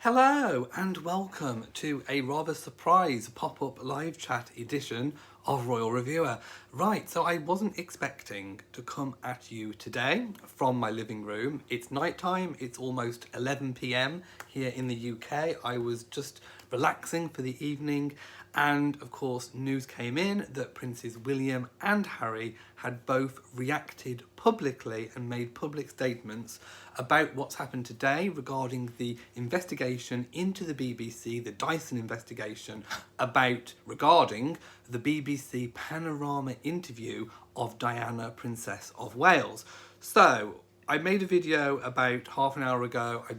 Hello and welcome to a rather surprise pop-up live chat edition of Royal Reviewer. Right, so I wasn't expecting to come at you today from my living room. It's nighttime, it's almost 11 p.m. here in the UK. I was just relaxing for the evening, and of course news came in that Princes William and Harry had both reacted publicly and made public statements about what's happened today regarding the investigation into the BBC, the Dyson investigation regarding the BBC Panorama interview of Diana, Princess of Wales. So I made a video about half an hour ago. I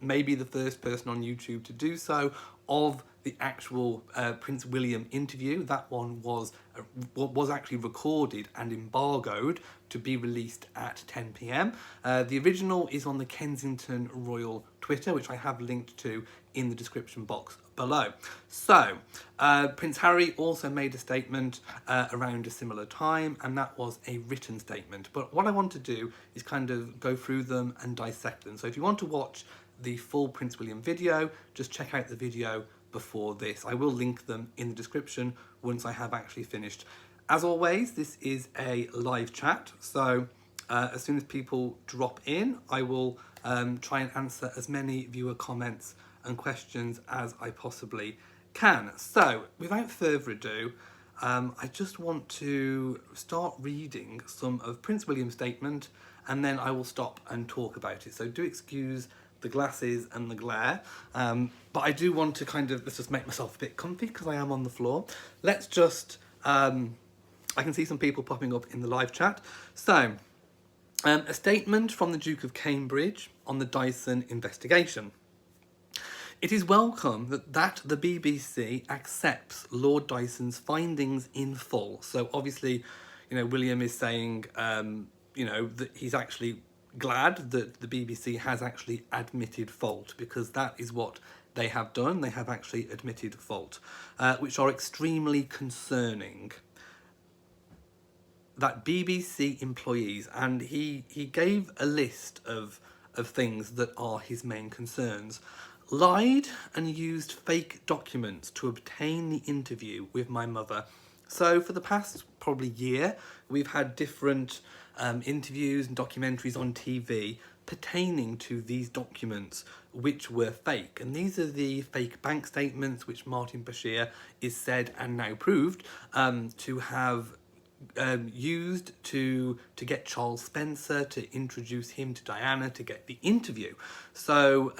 may be the first person on YouTube to do so, of the actual Prince William interview. That one was actually recorded and embargoed to be released at 10 p.m. The original is on the Kensington Royal Twitter, which I have linked to in the description box below. So, Prince Harry also made a statement around a similar time, and that was a written statement. But what I want to do is kind of go through them and dissect them. So if you want to watch the full Prince William video, just check out the video before this. I will link them in the description once I have actually finished. As always, this is a live chat, so as soon as people drop in, I will try and answer as many viewer comments and questions as I possibly can. So, without further ado, I just want to start reading some of Prince William's statement, and then I will stop and talk about it. So do excuse the glasses and the glare, but I do want to let's just make myself a bit comfy because I am on the floor. Let's just, I can see some people popping up in the live chat. So, a statement from the Duke of Cambridge on the Dyson investigation. It is welcome that the BBC accepts Lord Dyson's findings in full. So obviously, William is saying, that he's actually glad that the BBC has actually admitted fault, because that is what they have done. They have actually admitted fault, which are extremely concerning. That BBC employees, and he gave a list of things that are his main concerns, lied and used fake documents to obtain the interview with my mother. So for the past probably year, we've had different interviews and documentaries on TV pertaining to these documents which were fake. And these are the fake bank statements which Martin Bashir is said and now proved to have used to get Earl Spencer to introduce him to Diana to get the interview. So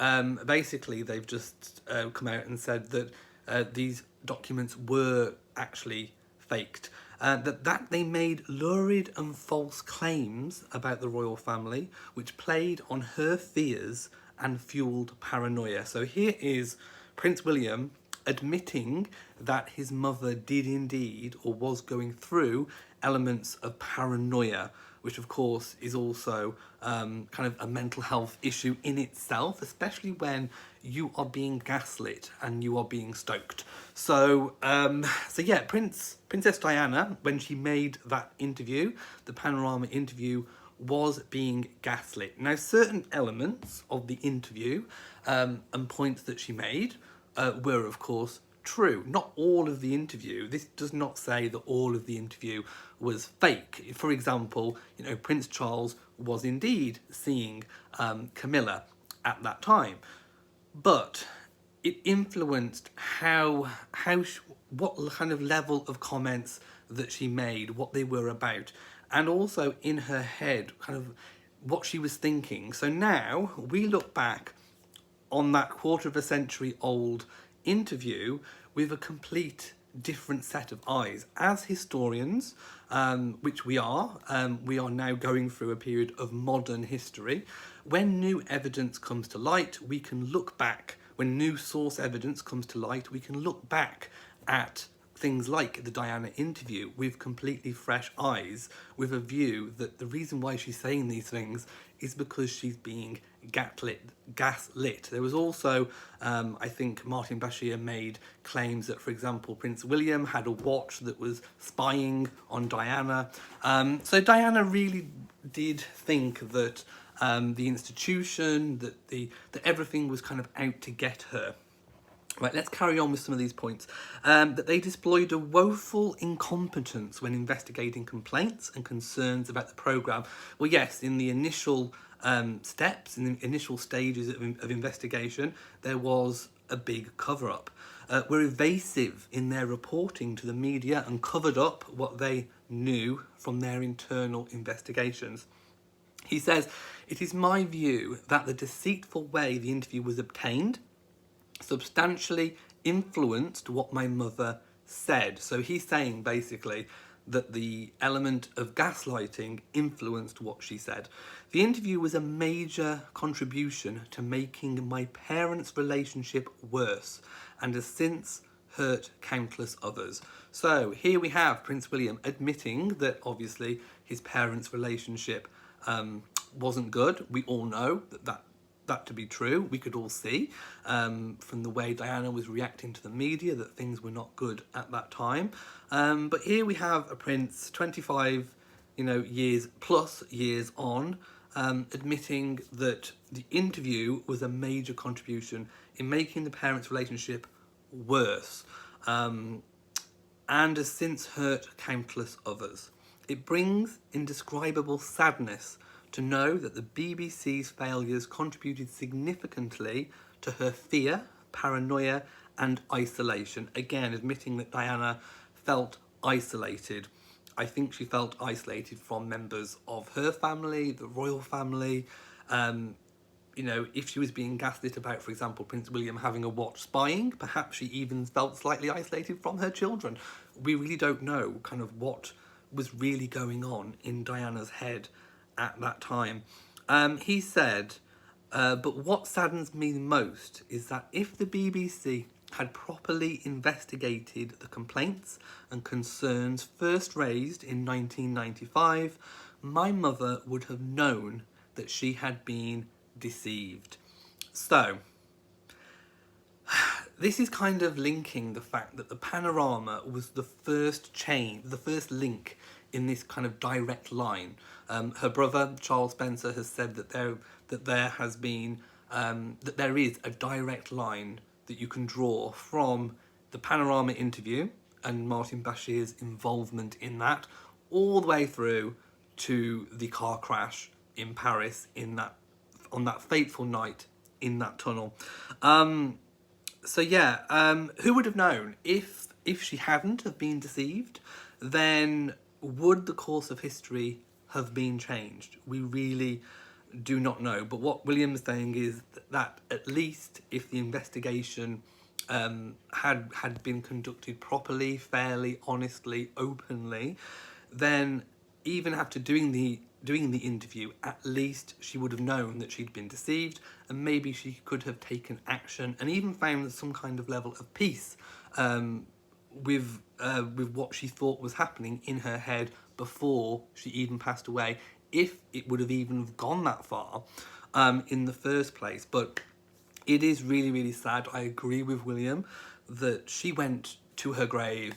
basically they've just come out and said that these documents were actually faked. That they made lurid and false claims about the royal family, which played on her fears and fueled paranoia. So here is Prince William admitting that his mother did indeed, or was going through, elements of paranoia, which of course is also kind of a mental health issue in itself, especially when you are being gaslit and you are being stoked. So yeah, Princess Diana, when she made that interview, the Panorama interview, was being gaslit. Now, certain elements of the interview and points that she made were, of course, true. Not all of the interview. This does not say that all of the interview was fake. For example, Prince Charles was indeed seeing Camilla at that time, but it influenced what kind of level of comments that she made, what they were about, and also in her head, kind of what she was thinking. So now we look back on that quarter of a century old interview with a complete different set of eyes. As historians, which we are now going through a period of modern history. When new evidence comes to light, we can look back. When new source evidence comes to light, we can look back at things like the Diana interview with completely fresh eyes, with a view that the reason why she's saying these things is because she's being gaslit. There was also, I think Martin Bashir made claims that, for example, Prince William had a watch that was spying on Diana. So Diana really did think that the institution, that everything was kind of out to get her. Right, let's carry on with some of these points. That they displayed a woeful incompetence when investigating complaints and concerns about the programme. Well, yes, in the initial steps, in the initial stages of investigation, there was a big cover-up. Were evasive in their reporting to the media and covered up what they knew from their internal investigations. He says, "It is my view that the deceitful way the interview was obtained substantially influenced what my mother said." So he's saying basically that the element of gaslighting influenced what she said. "The interview was a major contribution to making my parents' relationship worse and has since hurt countless others." So here we have Prince William admitting that obviously his parents' relationship wasn't good. We all know that to be true. We could all see from the way Diana was reacting to the media that things were not good at that time. But here we have a prince, 25, years on, admitting that the interview was a major contribution in making the parents' relationship worse, and has since hurt countless others. It brings indescribable sadness to know that the BBC's failures contributed significantly to her fear, paranoia, and isolation. Again, admitting that Diana felt isolated. I think she felt isolated from members of her family, the royal family. If she was being gaslit about, for example, Prince William having a watch spying, perhaps she even felt slightly isolated from her children. We really don't know kind of what was really going on in Diana's head at that time. He said, "But what saddens me most is that if the BBC had properly investigated the complaints and concerns first raised in 1995, my mother would have known that she had been deceived." So, this is kind of linking the fact that the Panorama was the first link in this kind of direct line. Her brother, Charles Spencer, has said that there is a direct line that you can draw from the Panorama interview and Martin Bashir's involvement in that, all the way through to the car crash in Paris on that fateful night in that tunnel. Who would have known? If she hadn't have been deceived, then would the course of history have been changed? We really do not know. But what William's saying is that at least if the investigation had been conducted properly, fairly, honestly, openly, then even after doing the interview, at least she would have known that she'd been deceived, and maybe she could have taken action and even found some kind of level of peace with what she thought was happening in her head before she even passed away, if it would have even gone that far in the first place. But it is really, really sad. I agree with William that she went to her grave,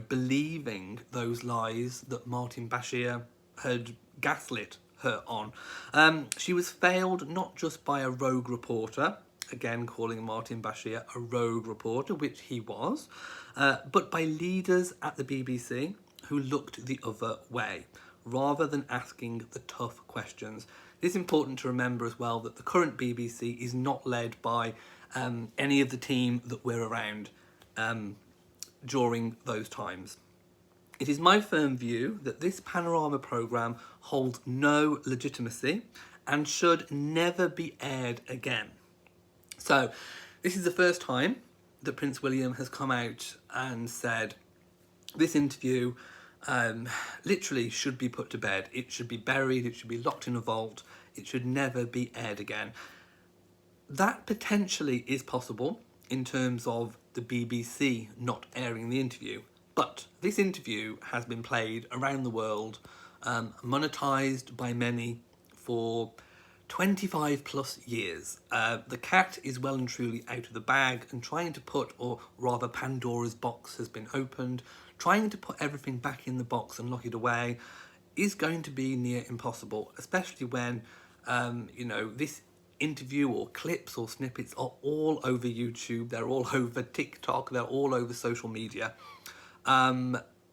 believing those lies that Martin Bashir had gaslit her on. She was failed not just by a rogue reporter, again calling Martin Bashir a rogue reporter, which he was, but by leaders at the BBC who looked the other way, rather than asking the tough questions. It's important to remember as well that the current BBC is not led by any of the team that were around during those times. It is my firm view that this Panorama programme holds no legitimacy and should never be aired again. So, this is the first time that Prince William has come out and said this interview literally should be put to bed. It should be buried, it should be locked in a vault, it should never be aired again. That potentially is possible in terms of the BBC not airing the interview. But this interview has been played around the world, monetised by many for 25 plus years. The cat is well and truly out of the bag, and trying to put, or rather Pandora's box has been opened, trying to put everything back in the box and lock it away is going to be near impossible, especially when This interview or clips or snippets are all over YouTube. They're all over TikTok. They're all over social media.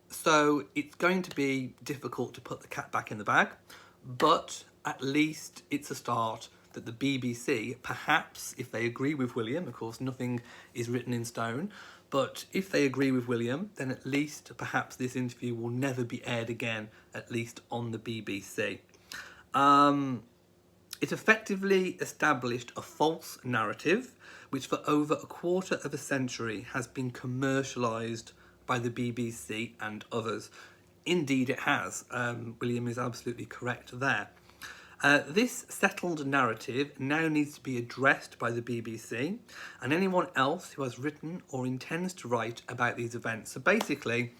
So it's going to be difficult to put the cat back in the bag, but at least it's a start that the BBC, perhaps if they agree with William, of course nothing is written in stone, but if they agree with William, then at least perhaps this interview will never be aired again, at least on the BBC. It effectively established a false narrative, which for over a quarter of a century has been commercialised by the BBC and others. Indeed it has. William is absolutely correct there. This settled narrative now needs to be addressed by the BBC and anyone else who has written or intends to write about these events. So basically,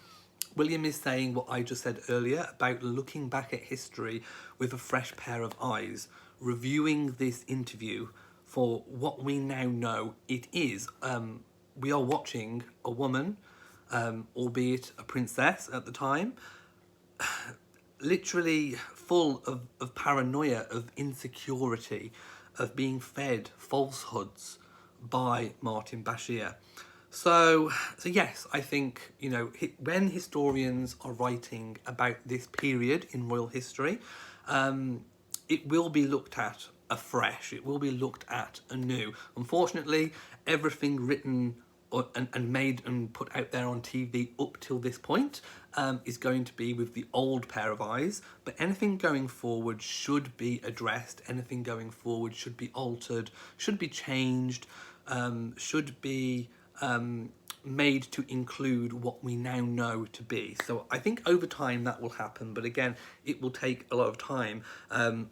William is saying what I just said earlier about looking back at history with a fresh pair of eyes, reviewing this interview for what we now know it is. We are watching a woman, albeit a princess at the time, literally full of paranoia, of insecurity, of being fed falsehoods by Martin Bashir. So yes, I think, when historians are writing about this period in royal history, it will be looked at afresh. It will be looked at anew. Unfortunately, everything written and made and put out there on TV up till this point is going to be with the old pair of eyes, but anything going forward should be addressed. Anything going forward should be altered, should be changed, should be made to include what we now know to be. So I think over time that will happen, but again, it will take a lot of time.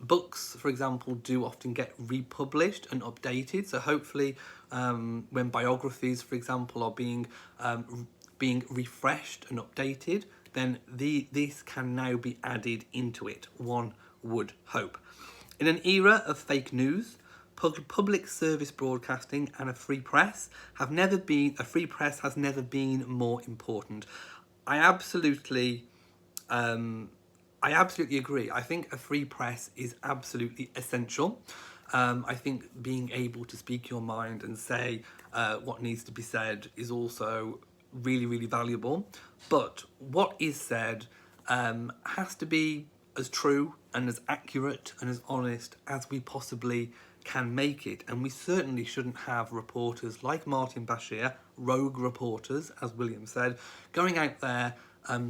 Books, for example, do often get republished and updated, so hopefully when biographies, for example, are being refreshed and updated, then this can now be added into it, one would hope. In an era of fake news, public service broadcasting and a free press has never been more important. I absolutely agree. I think a free press is absolutely essential. I think being able to speak your mind and say what needs to be said is also really, really valuable. But what is said has to be as true and as accurate and as honest as we possibly can make it. And we certainly shouldn't have reporters like Martin Bashir, rogue reporters, as William said, going out there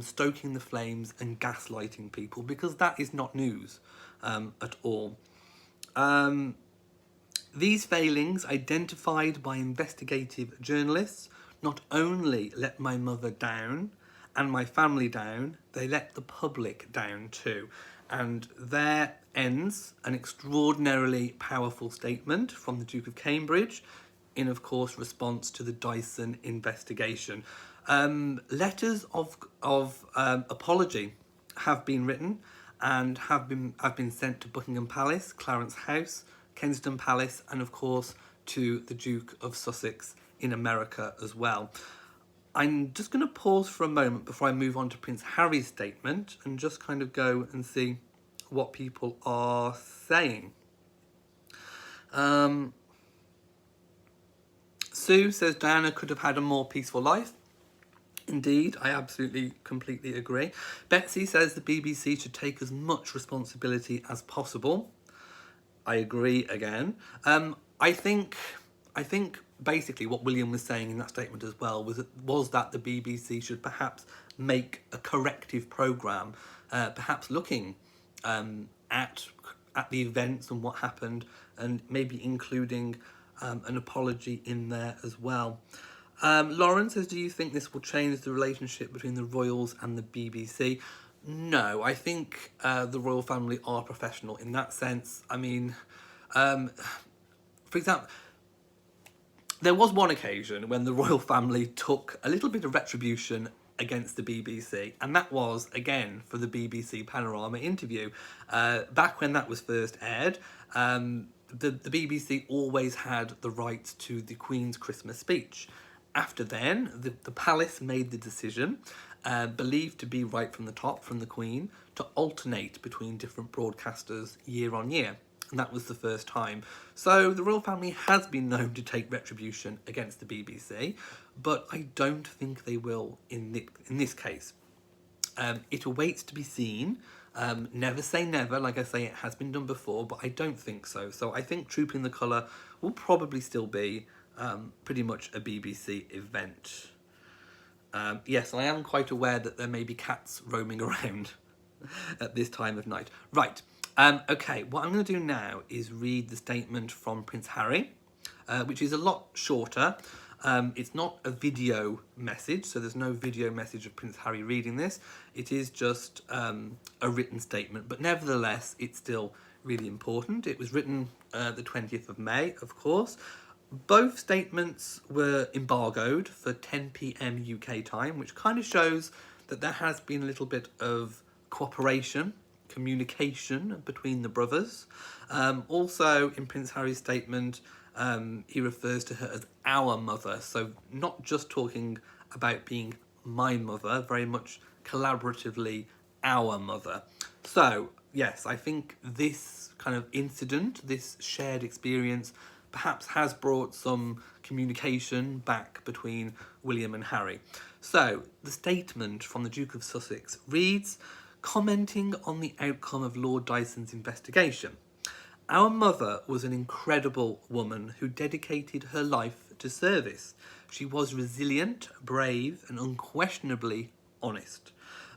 stoking the flames and gaslighting people, because that is not news at all. These failings, identified by investigative journalists, not only let my mother down and my family down, they let the public down too. And there ends an extraordinarily powerful statement from the Duke of Cambridge in, of course, response to the Dyson investigation. Letters of apology have been written and have been sent to Buckingham Palace, Clarence House, Kensington Palace, and of course to the Duke of Sussex in America as well. I'm just going to pause for a moment before I move on to Prince Harry's statement and just kind of go and see what people are saying. Sue says Diana could have had a more peaceful life. Indeed, I absolutely, completely agree. Betsy says the BBC should take as much responsibility as possible. I agree again. I think basically what William was saying in that statement as well was that the BBC should perhaps make a corrective programme, perhaps looking at the events and what happened, and maybe including an apology in there as well. Lauren says, do you think this will change the relationship between the royals and the BBC? No, I think the royal family are professional in that sense. I mean, for example, there was one occasion when the royal family took a little bit of retribution against the BBC, and that was, again, for the BBC Panorama interview. Back when that was first aired, the BBC always had the rights to the Queen's Christmas speech. After then, the palace made the decision, believed to be right from the top, from the Queen, to alternate between different broadcasters year on year. and that was the first time. So the royal family has been known to take retribution against the BBC, but I don't think they will in this case. It awaits to be seen. Never say never, like I say, it has been done before, but I don't think so. So I think Trooping the Colour will probably still be pretty much a BBC event. Yes, I am quite aware that there may be cats roaming around at this time of night. Right, okay, what I'm going to do now is read the statement from Prince Harry, which is a lot shorter. It's not a video message, so there's no video message of Prince Harry reading this. It is just a written statement, but nevertheless, it's still really important. It was written the 20th of May, of course. Both statements were embargoed for 10 p.m. UK time, which kind of shows that there has been a little bit of cooperation, communication between the brothers. Also, in Prince Harry's statement, he refers to her as our mother, so not just talking about being my mother, very much collaboratively our mother. So, yes, I think this kind of incident, this shared experience, perhaps has brought some communication back between William and Harry. So, the statement from the Duke of Sussex reads, commenting on the outcome of Lord Dyson's investigation. Our mother was an incredible woman who dedicated her life to service. She was resilient, brave, and unquestionably honest.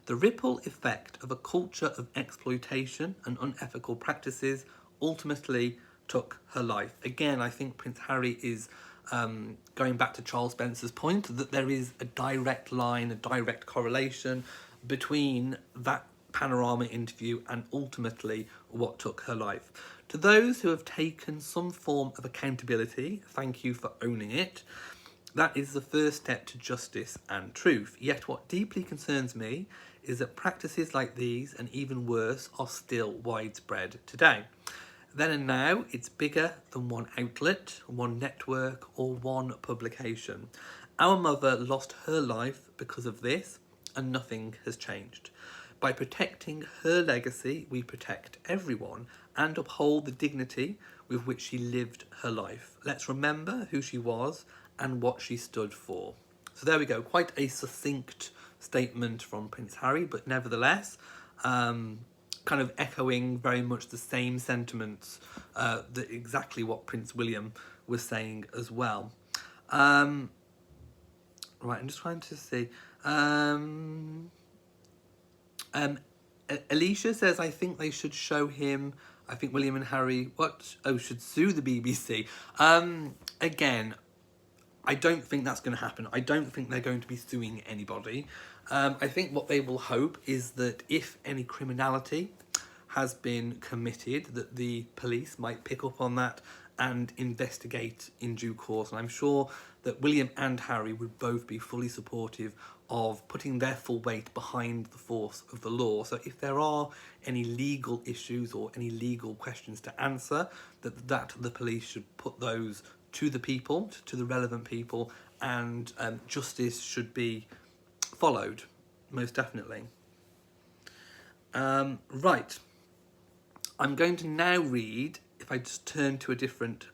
The ripple effect of a culture of exploitation and unethical practices ultimately took her life. Again, I think Prince Harry is going back to Charles Spencer's point that there is a direct line, a direct correlation between that Panorama interview and ultimately what took her life. To those who have taken some form of accountability, thank you for owning it. That is the first step to justice and truth. Yet what deeply concerns me is that practices like these, and even worse, are still widespread today. Then and now, it's bigger than one outlet, one network, or one publication. Our mother lost her life because of this, and nothing has changed. By protecting her legacy, we protect everyone and uphold the dignity with which she lived her life. Let's remember who she was and what she stood for. So there we go, quite a succinct statement from Prince Harry, but nevertheless, kind of echoing very much the same sentiments, that exactly what Prince William was saying as well. Right, I'm just trying to see. Alicia says, I think they should show him, I think William and Harry, should sue the BBC. Again, I don't think that's going to happen. I don't think they're going to be suing anybody. I think what they will hope is that if any criminality has been committed, that the police might pick up on that and investigate in due course. And I'm sure that William and Harry would both be fully supportive of putting their full weight behind the force of the law. So if there are any legal issues or any legal questions to answer, that the police should put those to the people, to the relevant people, and justice should be followed, most definitely. Right. I'm going to now read, if I just turn to a different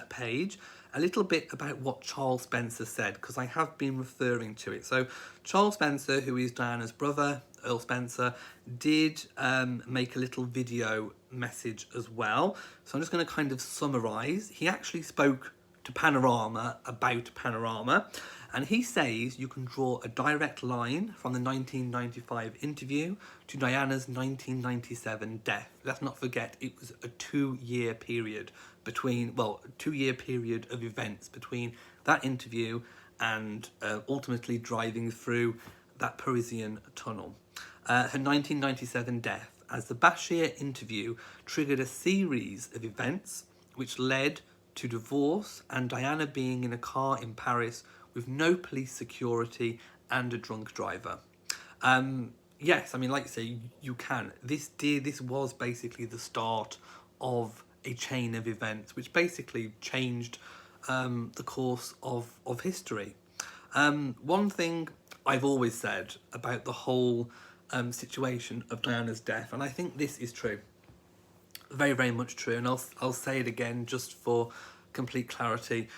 page, a little bit about what Charles Spencer said, because I have been referring to it. So Charles Spencer, who is Diana's brother, Earl Spencer, did make a little video message as well. So I'm just going to kind of summarise. He actually spoke to Panorama about Panorama, and he says you can draw a direct line from the 1995 interview to Diana's 1997 death. Let's not forget it was a 2-year period between, well, a 2-year period of events between that interview and ultimately driving through that Parisian tunnel. Her 1997 death, as the Bashir interview triggered a series of events which led to divorce and Diana being in a car in Paris with no police security and a drunk driver. Yes, I mean, like you say, you can. This was basically the start of a chain of events which basically changed the course of history. One thing I've always said about the whole situation of Diana's death, and I think this is true, very, very much true. And I'll say it again just for complete clarity.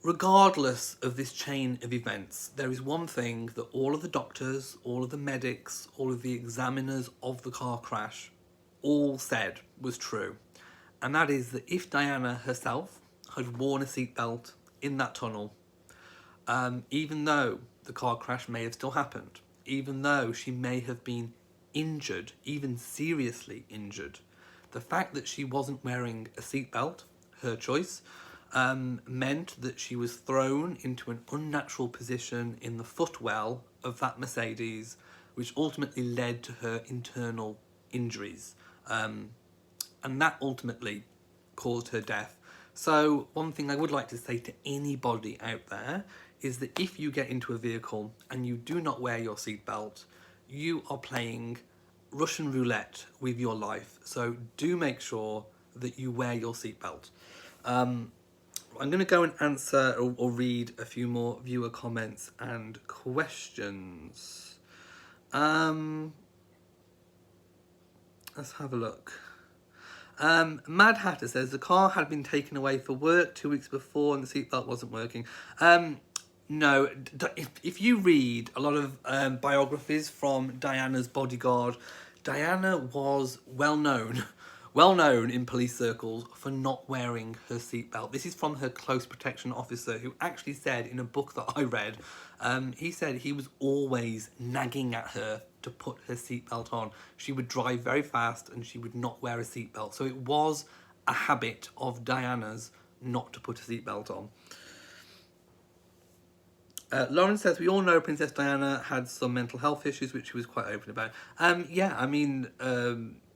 Regardless of this chain of events, there is one thing that all of the doctors, all of the medics, all of the examiners of the car crash all said was true. And that is that if Diana herself had worn a seatbelt in that tunnel, even though the car crash may have still happened, even though she may have been injured, even seriously injured, the fact that she wasn't wearing a seatbelt, her choice, meant that she was thrown into an unnatural position in the footwell of that Mercedes, which ultimately led to her internal injuries. And that ultimately caused her death. So one thing I would like to say to anybody out there is that if you get into a vehicle and you do not wear your seatbelt, you are playing Russian roulette with your life. So do make sure that you wear your seatbelt. I'm going to go and answer or read a few more viewer comments and questions. Let's have a look. Mad Hatter says the car had been taken away for work 2 weeks before and the seatbelt wasn't working. No, if you read a lot of biographies from Diana's bodyguard, Diana was well known in police circles for not wearing her seatbelt. This is from her close protection officer, who actually said in a book that I read, he said he was always nagging at her to put her seatbelt on. She would drive very fast and she would not wear a seatbelt. So it was a habit of Diana's not to put a seatbelt on. Lauren says, we all know Princess Diana had some mental health issues, which she was quite open about. Yeah, I mean,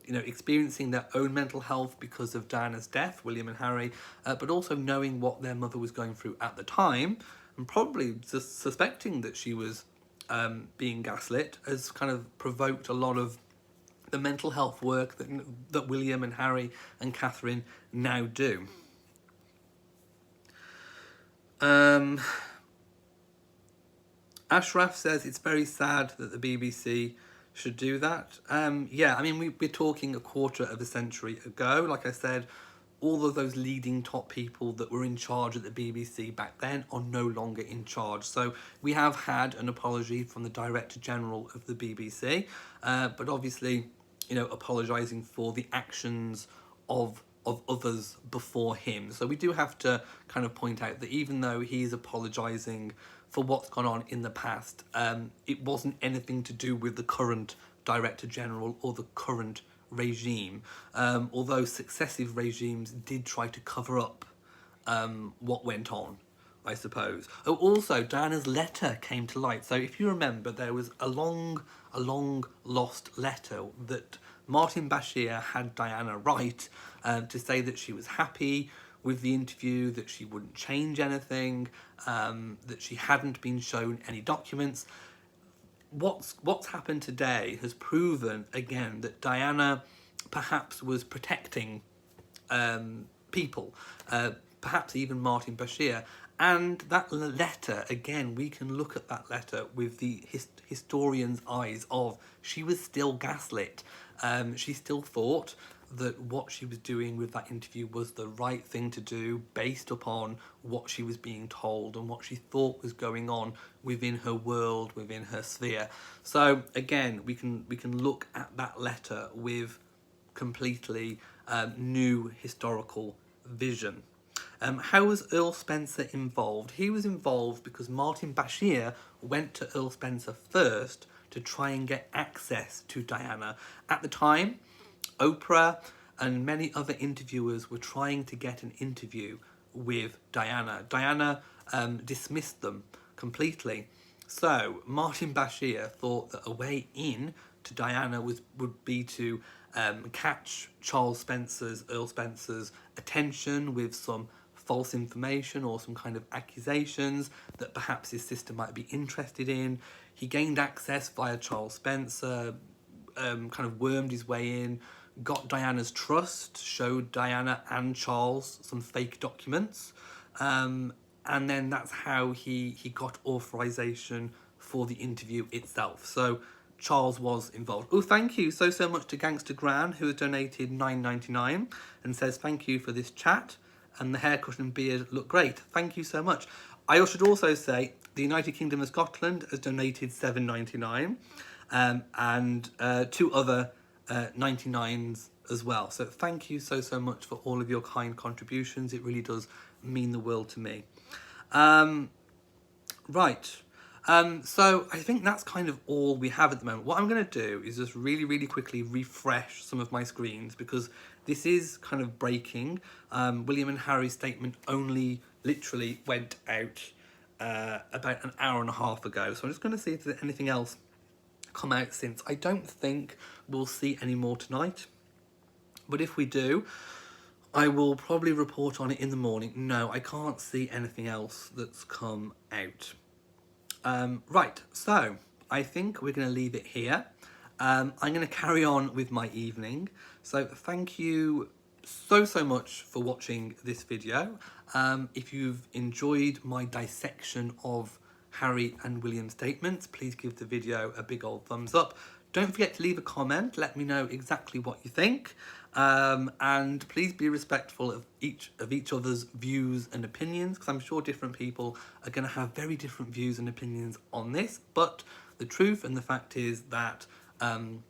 experiencing their own mental health because of Diana's death, William and Harry, but also knowing what their mother was going through at the time, and probably just suspecting that she was being gaslit, has kind of provoked a lot of the mental health work that William and Harry and Catherine now do. Ashraf says it's very sad that the BBC should do that. Yeah, I mean, we're talking a quarter of a century ago. Like I said, all of those leading top people that were in charge at the BBC back then are no longer in charge. So we have had an apology from the Director General of the BBC, but obviously, apologising for the actions of others before him. So we do have to kind of point out that even though he is apologising for what's gone on in the past, it wasn't anything to do with the current Director General or the current regime, although successive regimes did try to cover up what went on, I suppose. Oh, also, Diana's letter came to light. So if you remember, there was a long lost letter that Martin Bashir had Diana write to say that she was happy with the interview, that she wouldn't change anything, that she hadn't been shown any documents. What's happened today has proven again that Diana perhaps was protecting people, perhaps even Martin Bashir. And that letter, again, we can look at that letter with the historian's eyes of she was still gaslit. She still thought that what she was doing with that interview was the right thing to do based upon what she was being told and what she thought was going on within her world, within her sphere. So again, we can look at that letter with completely new historical vision. How was Earl Spencer involved? He was involved because Martin Bashir went to Earl Spencer first to try and get access to Diana. At the time, Oprah and many other interviewers were trying to get an interview with Diana. Diana dismissed them completely. So Martin Bashir thought that a way in to Diana would be to catch Earl Spencer's attention with some false information or some kind of accusations that perhaps his sister might be interested in. He gained access via Charles Spencer, kind of wormed his way in, got Diana's trust, showed Diana and Charles some fake documents, and then that's how he got authorization for the interview itself. So Charles was involved. Oh, thank you so much to Gangster Gran, who has donated £9.99 and says thank you for this chat, and the haircut and beard look great. Thank you so much. I should also say the United Kingdom of Scotland has donated £7.99 and 2 other 99s as well. So thank you so much for all of your kind contributions. It really does mean the world to me. Right. So I think that's kind of all we have at the moment. What I'm going to do is just really quickly refresh some of my screens, because this is kind of breaking. William and Harry's statement only literally went out about an hour and a half ago. So I'm just going to see if there's anything else come out since. I don't think we'll see any more tonight, but if we do, I will probably report on it in the morning. No, I can't see anything else that's come out. Right, so I think we're going to leave it here. I'm going to carry on with my evening. So thank you so much for watching this video. If you've enjoyed my dissection of Harry and William's statements, please give the video a big old thumbs up. Don't forget to leave a comment, let me know exactly what you think, and please be respectful of each other's views and opinions, because I'm sure different people are going to have very different views and opinions on this, but the truth and the fact is that an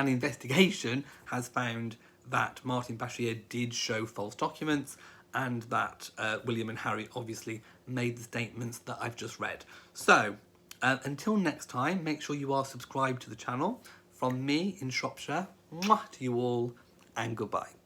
investigation has found that Martin Bashir did show false documents, and that William and Harry obviously made the statements that I've just read. So until next time, make sure you are subscribed to the channel. From me in Shropshire, mwah, to you all, and goodbye.